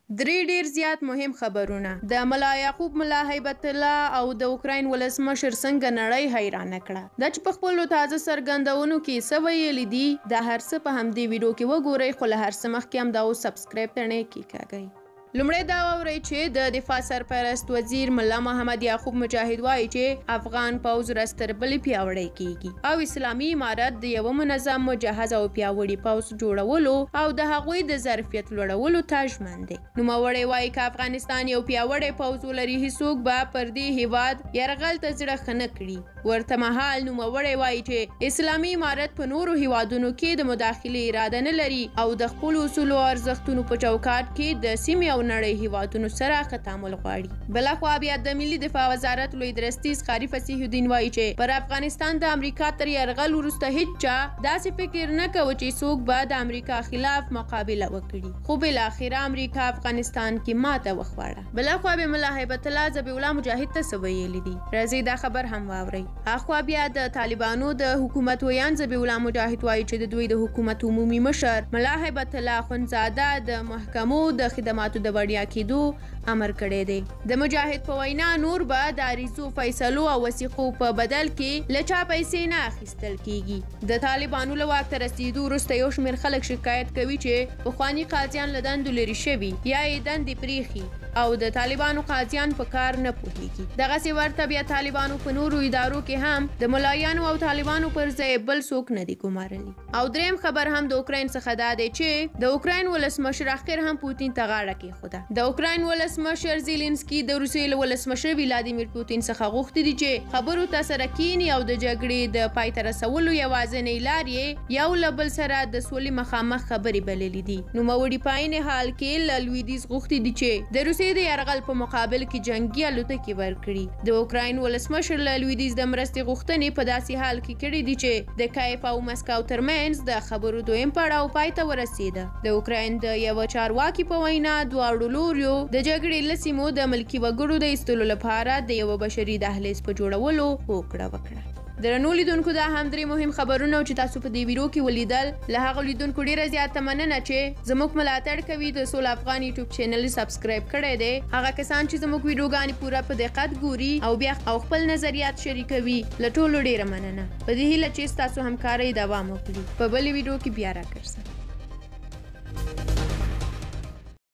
درې ډیر زیات مهم خبرونه د ملا یعقوب ملا هیبت الله او د اوکراین ولسمشر څنګه نړۍ حیرانه کړه دا چې په خپلو تازه څرګندونو کې څه ویلي دي دا هر څه په همدې ویډیو کې وګورئ خو له هر څه مخکې هم دا اوس سبسکرایب تڼۍ کېکاږئ لومړی دا واورئ چې د دفاع سرپرست وزیر ملا محمد یعقوب مجاهد وایي چې افغان پوځ ورځ تر بلې پیاوړی کیږي او اسلامي امارت د یوه منظم مجهز او پیاوړي پوځ جوړولو او د هغوی د ظرفیت لوړولو ته ژمن دی نوموړی وایي که افغانستان یو پیاوړی پوځ ولري هیڅوک به پر دې هیواد یرغل ته زړه ښه نه کړي ورته مهال نوموړی وایي چې اسلامي امارت په نورو هیوادونو کې د مداخلې اراده نه لري او د خپلو اصولو او ارزښتونو په چوکاټ کې د سیمې او نړۍ هیوادونو سره ښه تعامل غواړي بلخوا بیا د ملي دفاع وزارت لوی درستیز قاری فصیح الدین وایي چې پر افغانستان د امریکا تر یرغل وروسته هیچا داسې فکر نه کوي چې څوک به د امریکا خلاف مقابله وکړي خو بالاخره امریکا افغانستان کې ماته وخوړه بلخوا بیا ملا هیبت الله ذبیح الله مجاهد ته څه ویلي دي راځئ دا خبر هم واورئ اخوا بیا د طالبانو د حکومت ویان ذبیح الله مجاهد وایي چې د دوی د حکومت عمومي مشر ملا هیبت الله اخندزاده د محکمو د خدماتو د وړیا کېدو امر کړی دی د مجاهد په وینا نور به د عریضو فیصلو او وثیقو په بدل کې له چا پیسې نه اخیستل کیږي د طالبانو له واک ته رسیدو وروسته یو شمېر خلک شکایت کوي چې پخواني قاضیان له دندو لرې شوي یا یې دندې پریښي او د طالبانو قاضیان په کار نه پوهیږي دغسې ورته بیا طالبانو په نورو ادارو کې هم د ملایانو او طالبانو پر ځای بل څوک نه دي ګمارلي او دریم خبر هم د اوکراین څخه دا دی چې د اوکراین ولسمشر اخر هم پوتین ته غاړه کېښوده د اوکراین ولسمشر زیلینسکي د روسیې له ولسمشر ولادیمیر پوتین څخه غوښتي دي چې خبرو ته سره کیني او د جګړې د پای ته رسولو یوازینۍ لار یې یو له بل سره د سولې مخامخ خبرې بللي دي نوموړي په عین حال کې له لویدیځ غوښتي دي چې د روسیې د یرغل په مقابل کې جنگي الوتکې ورکړي د اوکراین ولسمشر له لویدیځ د مرستې غوښتنې په داسې حال کې کړې دي چې د کیف او مسکو ترمنځ د خبرو دویم پړاو پای ته ورسېده د اوکراین د یوه چارواکي په وینا دواړو لوریو د جګړې له سیمو د ملکي وګړو د ایستلو لپاره د یوه بشري دهلیز په جوړولو هوکړه وکړه درنو لیدونکو دا هم درې مهم خبرونه چې تاسو په دې ویډیو کې ولیدل له هغو لیدونکو ډیره زیاته مننه چې زموږ ملاتړ کوي د سول افغان یوټیوب چینل سبسکرایب کړی دی هغه کسان چې زموږ ویډیوګانې پوره په دقت ګوري او بیا خپل نظریات شریکوي له ټولو ډیره مننه په دې هیله چې ستاسو همکارۍ دوام وکړي په بلې ویډیو کې بیا راګرځم